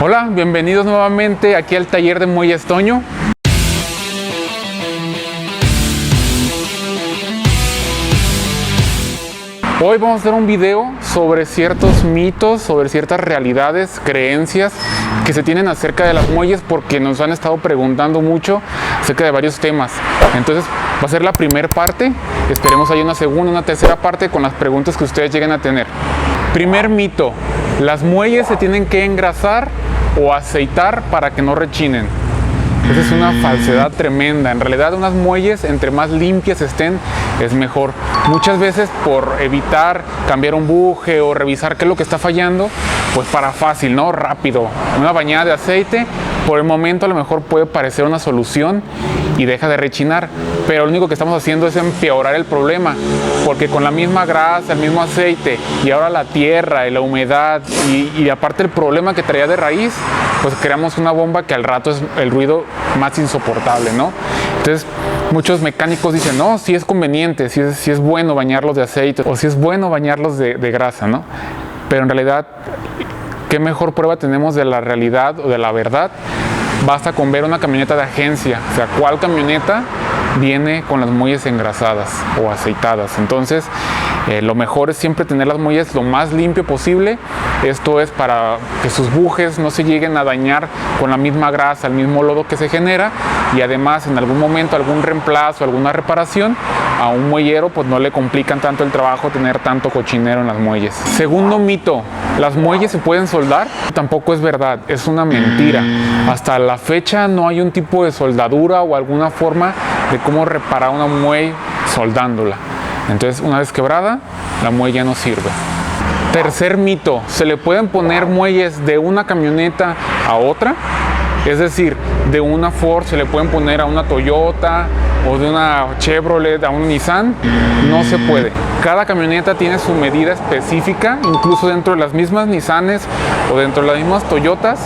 Hola, bienvenidos nuevamente aquí al taller de Muelles Toño. Hoy vamos a hacer un video sobre ciertos mitos, sobre ciertas realidades, creencias que se tienen acerca de las muelles, porque nos han estado preguntando mucho acerca de varios temas. Entonces va a ser la primera parte, esperemos haya una segunda, una tercera parte con las preguntas que ustedes lleguen a tener. Primer mito: las muelles se tienen que engrasar o aceitar para que no rechinen. Esa es una falsedad tremenda. En realidad, unas muelles, entre más limpias estén, es mejor. Muchas veces, por evitar cambiar un buje o revisar qué es lo que está fallando, pues para fácil, ¿no? Rápido, una bañada de aceite, por el momento a lo mejor puede parecer una solución y deja de rechinar, pero lo único que estamos haciendo es empeorar el problema, porque con la misma grasa, el mismo aceite y ahora la tierra y la humedad y aparte el problema que traía de raíz, pues creamos una bomba que al rato es el ruido más insoportable, ¿no? Entonces muchos mecánicos dicen, no, sí es conveniente, sí es bueno bañarlos de aceite o sí es bueno bañarlos de grasa, ¿no? Pero en realidad, ¿qué mejor prueba tenemos de la realidad o de la verdad? Basta con ver una camioneta de agencia, o sea, ¿cuál camioneta viene con las muelles engrasadas o aceitadas? Entonces, lo mejor es siempre tener las muelles lo más limpio posible. Esto es para que sus bujes no se lleguen a dañar con la misma grasa, el mismo lodo que se genera, y además en algún momento algún reemplazo, alguna reparación a un muellero, pues no le complican tanto el trabajo tener tanto cochinero en las muelles. Segundo mito: ¿las muelles se pueden soldar? Tampoco es verdad, es una mentira. Hasta la fecha no hay un tipo de soldadura o alguna forma de cómo reparar una muelle soldándola. Entonces, una vez quebrada, la muelle ya no sirve. Tercer mito: ¿se le pueden poner muelles de una camioneta a otra? Es decir, de una Ford se le pueden poner a una Toyota, o de una Chevrolet a un Nissan. No se puede. Cada camioneta tiene su medida específica, incluso dentro de las mismas Nissanes o dentro de las mismas Toyotas,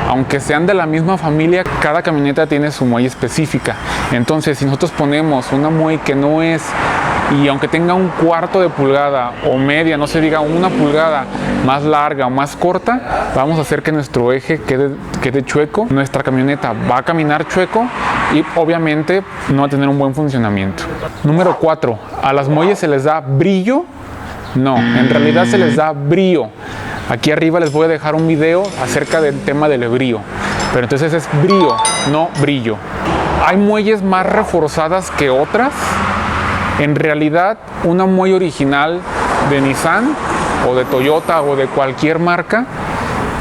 aunque sean de la misma familia, cada camioneta tiene su muelle específica. Entonces, si nosotros ponemos una muelle que no es, y aunque tenga un cuarto de pulgada o media, no se diga una pulgada más larga o más corta, vamos a hacer que nuestro eje quede chueco. Nuestra camioneta va a caminar chueco y obviamente no va a tener un buen funcionamiento. Número 4. ¿A las muelles se les da brillo? No, en realidad se les da brío. Aquí arriba les voy a dejar un video acerca del tema del brío, pero entonces es brío, no brillo. ¿Hay muelles más reforzadas que otras? En realidad, una muelle original de Nissan o de Toyota o de cualquier marca,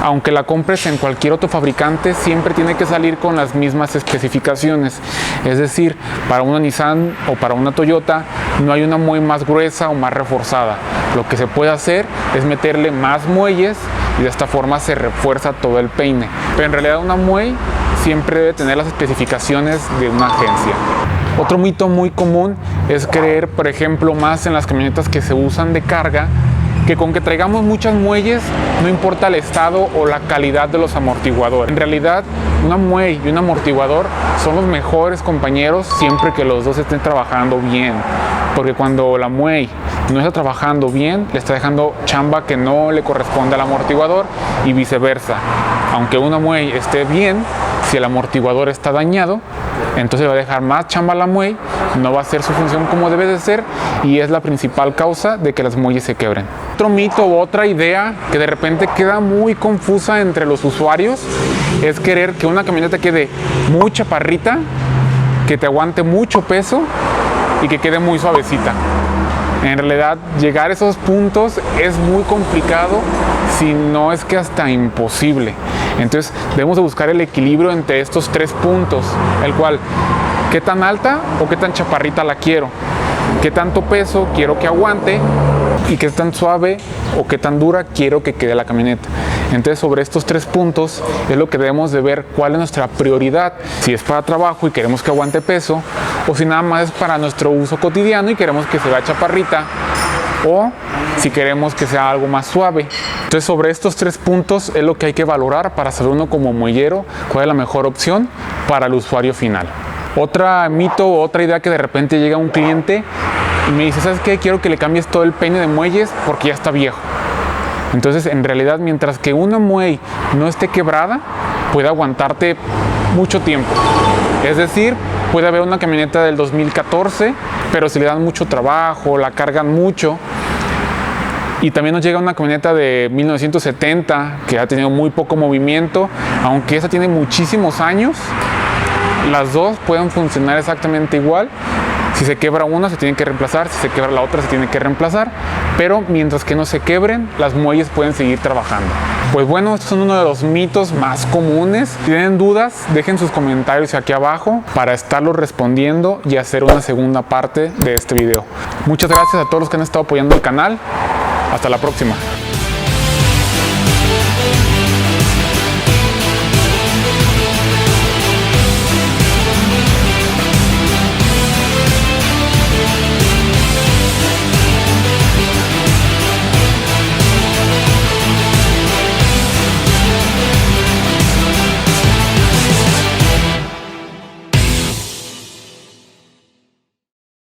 aunque la compres en cualquier otro fabricante, siempre tiene que salir con las mismas especificaciones. Es decir, para una Nissan o para una Toyota no hay una muelle más gruesa o más reforzada. Lo que se puede hacer es meterle más muelles y de esta forma se refuerza todo el peine. Pero en realidad una muelle siempre debe tener las especificaciones de una agencia. Otro mito muy común es creer, por ejemplo, más en las camionetas que se usan de carga, que con que traigamos muchas muelles no importa el estado o la calidad de los amortiguadores. En realidad, una muelle y un amortiguador son los mejores compañeros siempre que los dos estén trabajando bien, porque cuando la muelle no está trabajando bien, le está dejando chamba que no le corresponde al amortiguador y viceversa. Aunque una muelle esté bien, si el amortiguador está dañado, entonces va a dejar más chamba a la muelle, no va a hacer su función como debe de ser, y es la principal causa de que las muelles se quebren. Otro mito u otra idea que de repente queda muy confusa entre los usuarios es querer que una camioneta quede muy chaparrita, que te aguante mucho peso y que quede muy suavecita. En realidad, llegar a esos puntos es muy complicado, si no es que hasta imposible. Entonces, debemos de buscar el equilibrio entre estos tres puntos, el cual, ¿qué tan alta o qué tan chaparrita la quiero? ¿Qué tanto peso quiero que aguante? ¿Y qué tan suave o qué tan dura quiero que quede la camioneta? Entonces, sobre estos tres puntos es lo que debemos de ver cuál es nuestra prioridad. Si es para trabajo y queremos que aguante peso, o si nada más es para nuestro uso cotidiano y queremos que se vea chaparrita, o si queremos que sea algo más suave. Entonces, sobre estos tres puntos es lo que hay que valorar para saber uno como muellero cuál es la mejor opción para el usuario final. Otra mito o otra idea que de repente llega un cliente y me dice, ¿sabes qué? Quiero que le cambies todo el peine de muelles porque ya está viejo. Entonces, en realidad, mientras que una muelle no esté quebrada, puede aguantarte mucho tiempo. Es decir, puede haber una camioneta del 2014, pero si le dan mucho trabajo, la cargan mucho, y también nos llega una camioneta de 1970 que ha tenido muy poco movimiento, aunque esa tiene muchísimos años, las dos pueden funcionar exactamente igual. Si se quebra una, se tiene que reemplazar. Si se quebra la otra, se tiene que reemplazar. Pero mientras que no se quebren, las muelles pueden seguir trabajando. Pues bueno, estos son uno de los mitos más comunes. Si tienen dudas, dejen sus comentarios aquí abajo para estarlos respondiendo y hacer una segunda parte de este video. Muchas gracias a todos los que han estado apoyando el canal. Hasta la próxima.